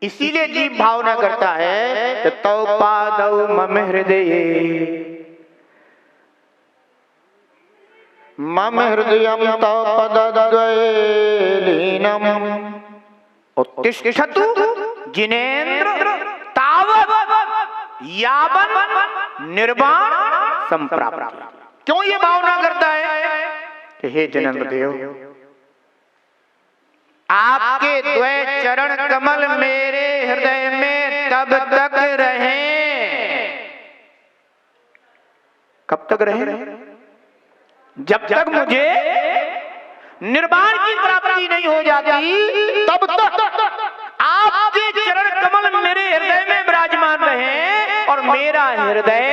इसीलिए जीव भावना करता है कि तौ पादौ मम हृदये मम हृदयं तव पदद्वये लीनम् उत्तिष्ठतु जिनेन्द्र तावत् यावन् निर्वाण संप्राप्ति। क्यों ये भावना करता है कि हे जिनेन्द्र देव, आपके द्वय चरण कमल मेरे हृदय में तब तक रहे। कब तक रहे? जब तक मुझे निर्वाण की प्राप्ति नहीं हो जाती तब तक आपके चरण कमल मेरे हृदय में विराजमान रहे और मेरा हृदय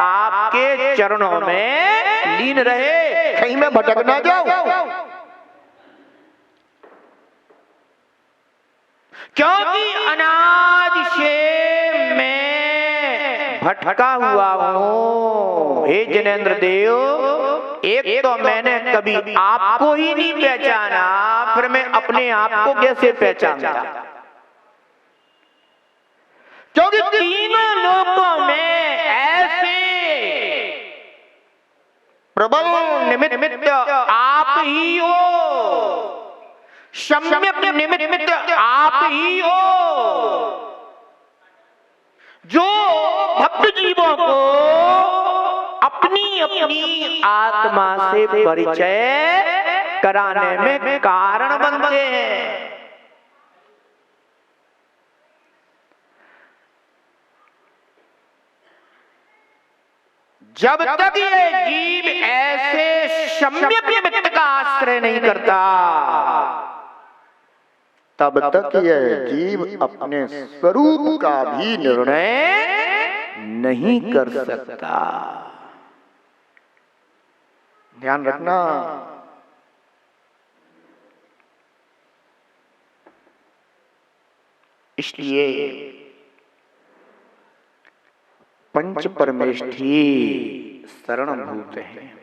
आपके चरणों में लीन रहे, कहीं मैं भटक ना जाऊं। क्योंकि अनादि से मैं भटका हुआ हूं। हे जिनेन्द्र देव, एक तो मैंने कभी आपको ही नहीं पहचाना, फिर मैं अपने आप को कैसे पहचानता? क्योंकि तीनों लोकों में ऐसे प्रबल निमित्त आप ही हो, सम्यक निमित्त आप ही हो, जो भक्त जीवों को अपनी अपनी आत्मा से परिचय कराने में कारण बनते हैं। जब तक ये जीव ऐसे सम्यक निमित्त का आश्रय नहीं करता, तब तक यह जीव अपने स्वरूप का भी निर्णय नहीं कर सकता। ध्यान रखना। इसलिए पंच परमेष्ठी शरणभूत हैं।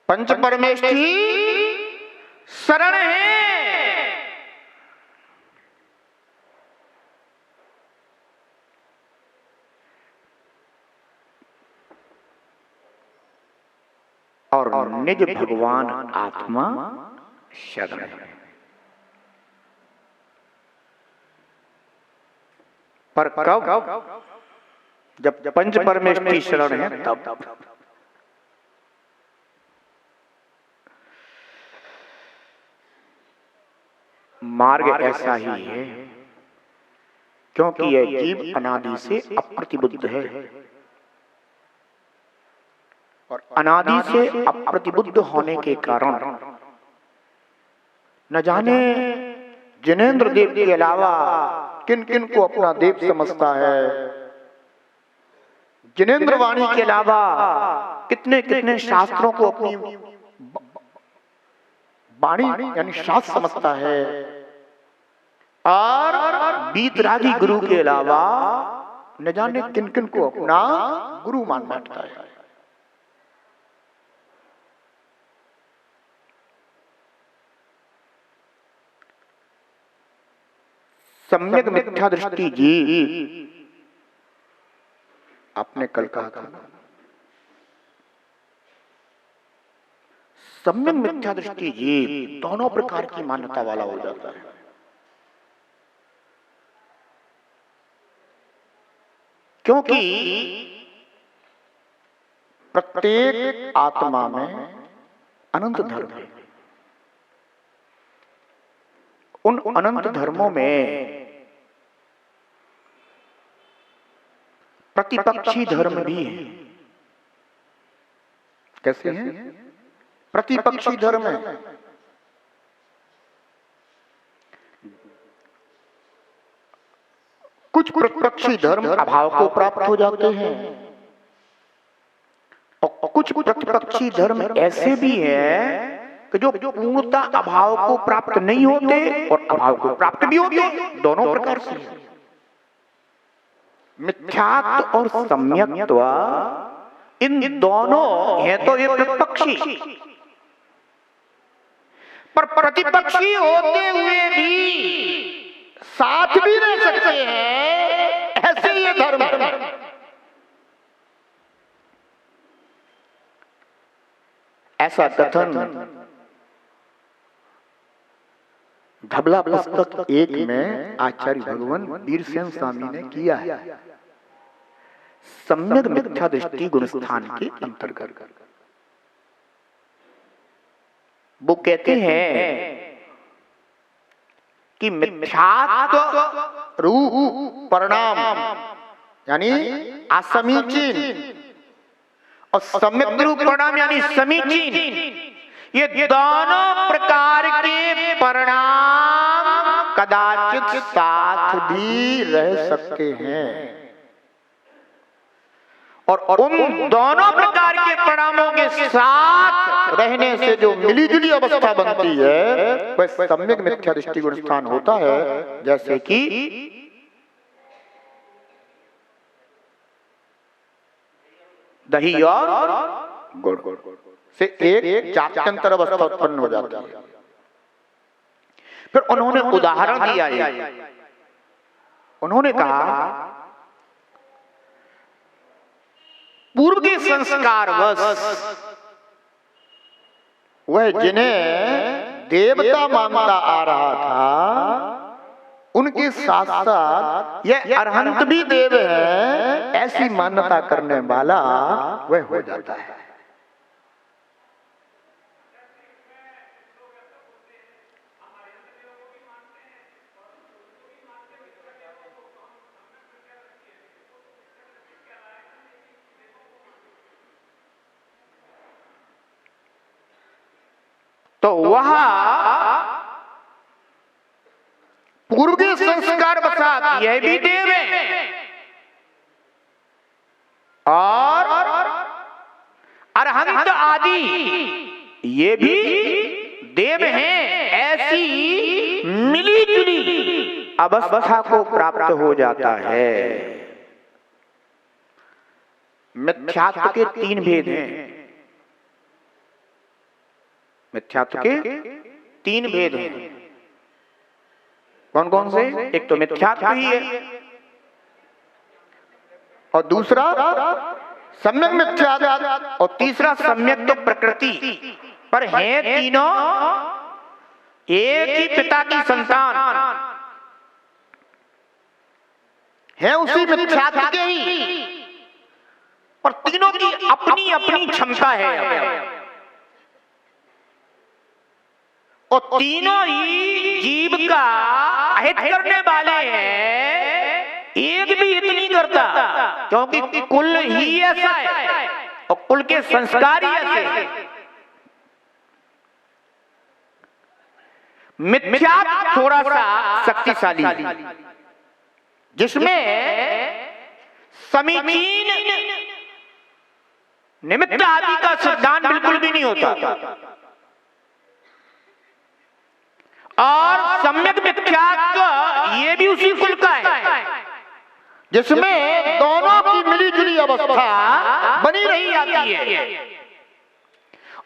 पंच परमेष्ठी शरण है। और निज भगवान आत्मा शरण है। पर कब? जब पंच परमेष्ठी शरण है तब। मार्ग ऐसा ही है, क्योंकि यह जीव अनादि से अप्रतिबुद्ध है और अनादि से अप्रतिबुद्ध होने के कारण न जाने जिनेन्द्र देव के अलावा किन किन को अपना देव समझता है, जिनेन्द्र वाणी के अलावा कितने कितने शास्त्रों को अपनी वाणी यानी शास्त्र समझता है, और बीतरागी गुरु के अलावा न जाने किन किन को अपना गुरु मान बैठता है। सम्यक मिथ्या दृष्टि जीव, आपने कल कहा था, सम्यक मिथ्या दृष्टि जीव दोनों प्रकार की मान्यता वाला हो जाता है। क्योंकि प्रत्येक आत्मा में अनंत धर्म है। उन अनंत धर्मों में प्रतिपक्षी धर्म भी है। कैसे हैं? प्रतिपक्षी धर्म है। कुछ प्रतिपक्षी धर्म अभाव को प्राप्त हो जाते हैं और कुछ प्रतिपक्षी धर्म ऐसे भी हैं कि जो पूर्णता अभाव को प्राप्त नहीं होते और अभाव को प्राप्त भी होते, दोनों प्रकार से। मिथ्यात्व और सम्यक्त्व, इन दोनों हैं तो ये प्रतिपक्षी, पर प्रतिपक्षी होते हुए भी साथ भी रह सकते हैं, ऐसे ये धर्म है। ऐसा कथन धबला पुस्तक 1 में आचार्य भगवान वीरसेन स्वामी ने किया है, सम्यक मिथ्या दृष्टि गुण स्थान के अंतर्गत। वो कहते हैं कि मिथ्यात्व रूप परिणाम यानी असमीचीन और सम्यक रूप परिणाम यानी समीचीन, ये दोनों प्रकार के परिणाम कदाचित साथ भी रह सकते हैं, और उन दोनों प्रकार के परिणामों के साथ रहने से जो मिली जुली अवस्था बनती है वह सम्यक मिथ्या दृष्टि गुण स्थान होता है। जैसे कि दही और गुड़ से एक जात्यंतर अवस्था उत्पन्न हो जाती है। फिर उन्होंने उदाहरण दिया है, उन्होंने कहा पूर्व के संस्कारवश वह जिन्हें देवता मानता आ रहा था उनके साथ साथ यह अरहंत भी देव है, ऐसी मान्यता करने वाला वह हो जाता है। तो वह पूर्व के संस्कार बसात यह भी देव है और अरहंत आदि ये भी देव हैं, ऐसी मिली जुली अवस्था को प्राप्त हो जाता है। मिथ्यात्व के 3 भेद हैं। मिथ्यात्व के 3 भेद हैं। कौन कौन से? एक तो मिथ्यात्व ही है, और दूसरा सम्यक मिथ्यात्व, और तीसरा सम्यक तो प्रकृति पर है। तीनों एक ही पिता की संतान है, उसी मिथ्यात्व के ही, पर तीनों की अपनी अपनी क्षमता है, और तीनों ही जीव का अहित करने वाले हैं। एक भी हित नहीं करता, क्योंकि कुल ही ऐसा है और कुल के संस्कार ही ऐसे हैं। मिथ्यात्व थोड़ा सा शक्तिशाली है, जिसमें समीचीन निमित्त आदि का सिद्धांत बिल्कुल भी नहीं होता, और सम्यक मिथ्यात्व ये भी उसी कुल का है, जिसमें दोनों की मिली जुली अवस्था बनी रही जाती है,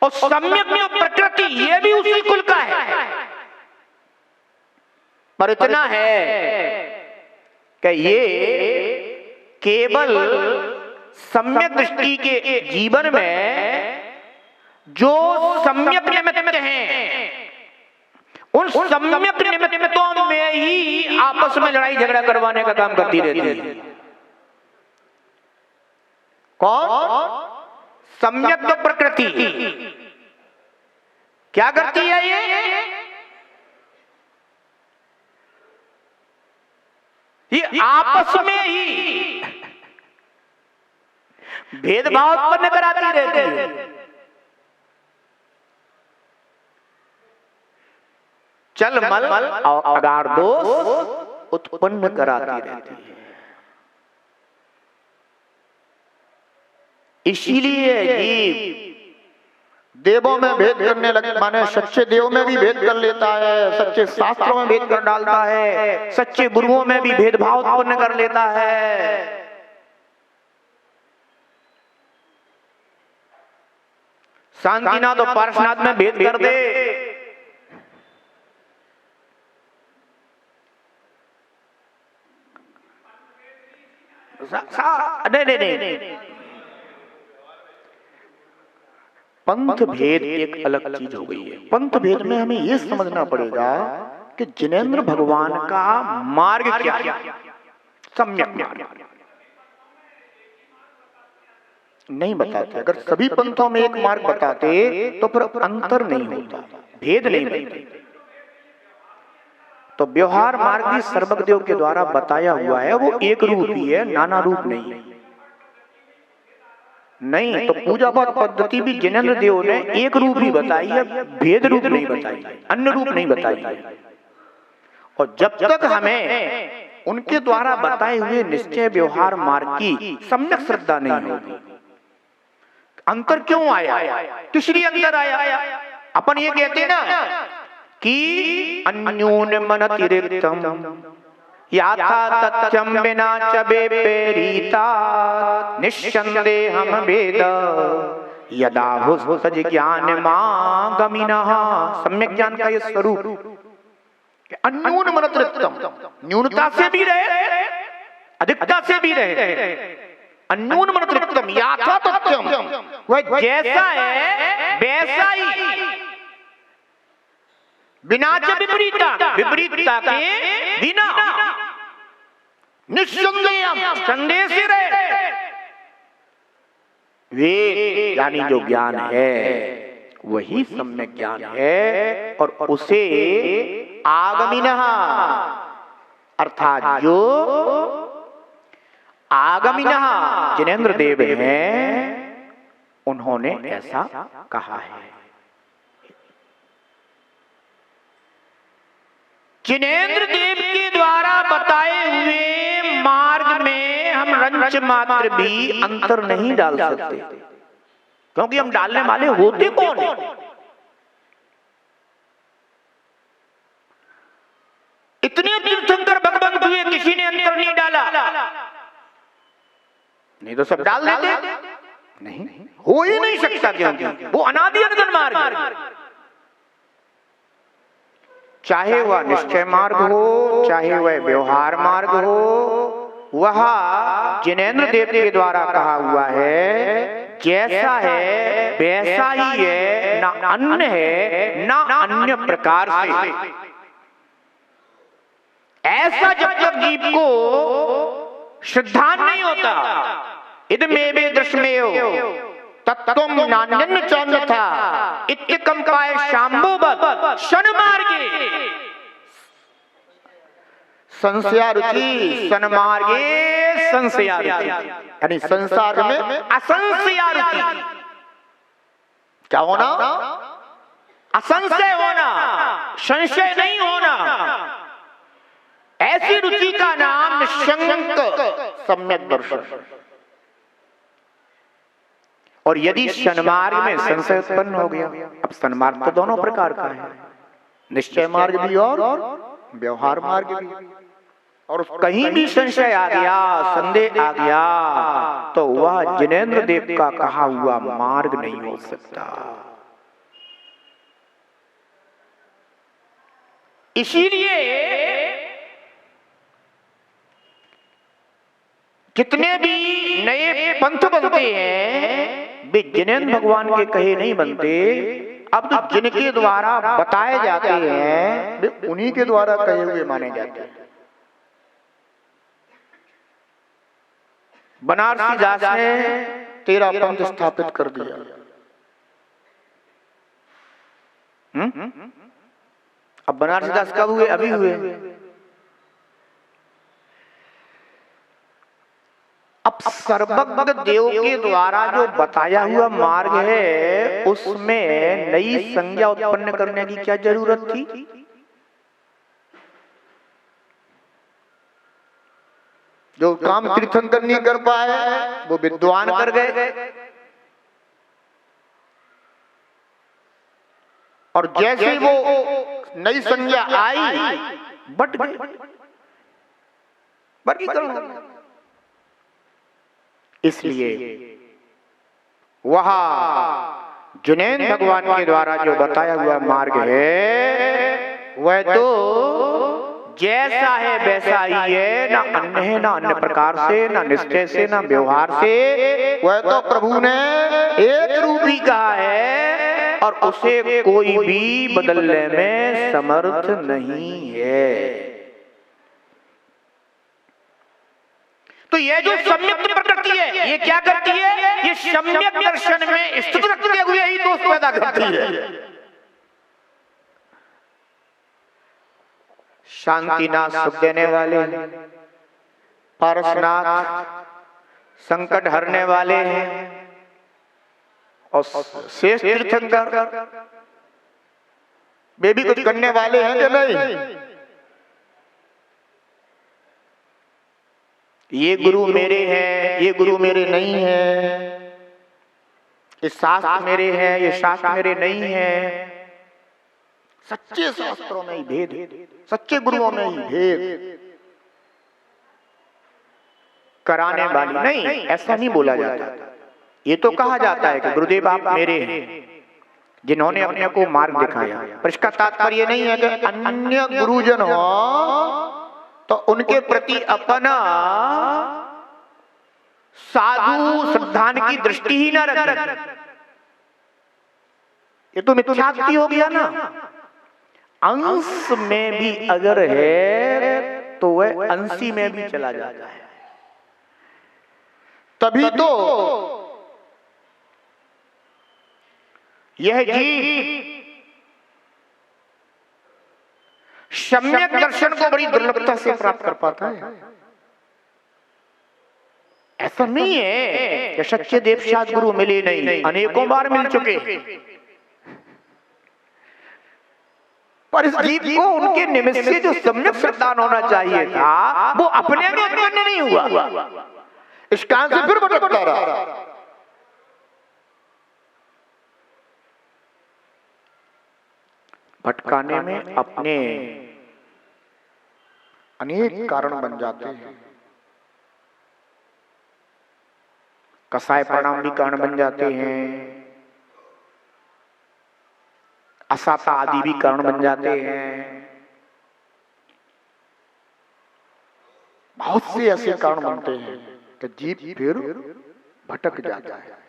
और सम्यक में प्रकृति ये भी उसी कुल का है। पर इतना है कि ये केवल सम्यक दृष्टि के जीवन में जो सम्यक निमित्त हैं, उन सम्यक निमित्तों में ही आपस में लड़ाई झगड़ा करवाने का काम करती रहती है। कौन? सम्यक तो प्रकृति क्या करती है? ये आपस में ही भेदभाव उत्पन्न कराती रहती है। चल मल और अगार दोष उत्पन्न कराती रहती है। इसीलिए जीव देवों में भेद करने लगे, माने सच्चे देव में भी भेद कर लेता है, सच्चे शास्त्रों में भेद कर डालता है, सच्चे गुरुओं में भी भेदभाव उत्पन्न कर लेता है। शांतिनाथ और पार्श्वनाथ में भेद कर दे, नहीं, पंथ भेद एक अलग चीज हो गई है। पंथ भेद में हमें यह समझना पड़ेगा कि जिनेंद्र भगवान का मार्ग क्या है, सम्यक मार्ग नहीं बताते। अगर सभी पंथों में एक मार्ग बताते तो फिर अंतर नहीं होता, भेद नहीं बनते। तो व्यवहार मार्ग भी सर्वज्ञदेव के द्वारा बताया हुआ है, वो एक रूप ही है, नाना रूप नहीं है। नहीं तो पूजा पाठ पद्धति भी जिनेंद्र देव ने एक रूप ही बताई है, भेद रूप नहीं बताई है, अन्य रूप नहीं बताई है। और जब तक हमें उनके द्वारा बताए हुए निश्चय व्यवहार मार्ग की सम्यक श्रद्धा नहीं होगी, अंतर क्यों आया, किस लिए अंतर आया? अपन ये कहते ना कि अन्योन मनतिरिक्तम याथा तथ्यम विना च बेपेरीता निस्संदेहम वेद यदा हुस्त जिज्ञानमागमिनः। सम्यक ज्ञान का ये स्वरूप अन्योन मनतिरिक्तम, न्यूनता से भी रहे अधिकता से भी रहे। अन्योन मनतिरिक्तम याथा तथ्यम, वह जैसा है वैसा ही, बिना च विपरीता, विपरीतता के बिना, निस्संदेह संदेह से रहे। वे यानी जो ज्ञान है वही सम्यक ज्ञान है, और उसे आगमिनः अर्थात जो आगमिनः जिनेंद्र देव हैं उन्होंने ऐसा कहा है। जिनेंद्र देव के द्वारा बताए हुए मार्ग में हम रंच मात्र भी अंतर नहीं डाल सकते, क्योंकि हम डालने वाले होते कौन है? इतने तीर्थंकर भगवंत हुए, किसी ने अंतर नहीं डाला, नहीं तो सब डाल देते। नहीं, हो ही नहीं सकता, क्योंकि वो अनादि अनंत मार्ग है। चाहे वह निश्चय मार्ग हो, चाहे वह व्यवहार मार्ग हो, वह जिनेंद्र देव के द्वारा कहा हुआ है, जैसा है वैसा ही है, ना अन्य है ना अन्य प्रकार से। ऐसा जब तक जीव को श्रद्धा नहीं होता, इदमेवे दृश्यमेव तत्त्वम नान्यन्न चान्यथा इत्यकंपाय शाम्भोवत् शनमार्गे संशयारुचि, सन्मार्गे संशयारुचि, यानी संसार में असंशयारुचि। क्या होना? असंशय होना, संशय नहीं होना। ऐसी रुचि का नाम निशंक सम्यक दर्शन। और यदि सन्मार्ग में संशय उत्पन्न हो गया, अब सन्मार्ग तो दोनों प्रकार का है, निश्चय मार्ग भी और व्यवहार मार्ग भी, और कहीं भी संशय आ गया, संदेह आ गया, तो वह जिनेंद्र देव का कहा हुआ मार्ग नहीं हो सकता। इसीलिए जितने भी नए पंथ बनते हैं वे जिनेंद्र भगवान के कहे नहीं बनते। अब तो जिनके द्वारा बताए जाते हैं वे उन्हीं के द्वारा कहे हुए माने जाते हैं। बनारसी दास ने 13 पंथ स्थापित कर दिया। अब बनारसी दास कब हुए? अभी हुए। अब सर्वज्ञ देव के द्वारा जो बताया हुआ मार्ग है उसमें नई संज्ञा उत्पन्न करने की क्या जरूरत थी? जो काम तीर्थंकर नहीं कर पाए वो विद्वान कर गए, और जैसे वो नई संज्ञा आई बट गए, वर्गीकरण। इसलिए वहां जिनेंद्र भगवान के द्वारा जो बताया हुआ मार्ग है वह तो जैसा है वैसा ही है, ना अन्य है, ना अन्य प्रकार से, ना निश्चय से, ना व्यवहार से। वह तो प्रभु ने एक रूप ही कहा है और उसे कोई भी बदलने में समर्थ नहीं है। तो ये जो सम्यक प्रकृति है, ये क्या करती है? ये सम्यक दर्शन में स्थित रखते हुए ही दोष पैदा करती है। शांतिनाथ सुख देने वाले, पारसनाथ संकट हरने वाले हैं, और शेष तीर्थंकर वे भी कुछ करने वाले हैं कि नहीं? ये गुरु मेरे हैं, ये गुरु मेरे नहीं है, ये शास्त्र मेरे हैं, ये शास्त्र मेरे नहीं है। सच्चे शास्त्रों में ही भेद, सच्चे गुरुओं में ही भेद कराने वाली नहीं, ऐसा नहीं बोला जाता। ये तो कहा जाता है कि गुरुदेव आप मेरे हैं, जिन्होंने अपने को मार्ग दिखाया। पर इसका तात्पर्य नहीं है कि अन्य गुरुजन हो तो उनके प्रति अपना साधु श्रद्धान की दृष्टि ही न रखें। ये तो मिथ्यात्व हो गया ना। अंश में भी अगर है तो वह अंशी में भी चला जाता है। तभी तो यह जीव सम्यक दर्शन को बड़ी दुर्लभता से प्राप्त कर पाता है। ऐसा नहीं है कि सच्चे देवशाद गुरु मिले नहीं, अनेकों बार मिल चुके, पर इस जीव को उनके निमित्त से जो सम्यक श्रद्धान होना चाहिए था वो अपने में उत्पन्न नहीं हुआ। इस कारण से फिर भटकता रहा। भटकाने में अपने अनेक कारण बन जाते हैं। कसाय परिणाम भी कारण बन जाते हैं, असाता आदि भी कारण बन जाते हैं। बहुत से ऐसे कारण बनते हैं कि जीव फिर भटक जाता है।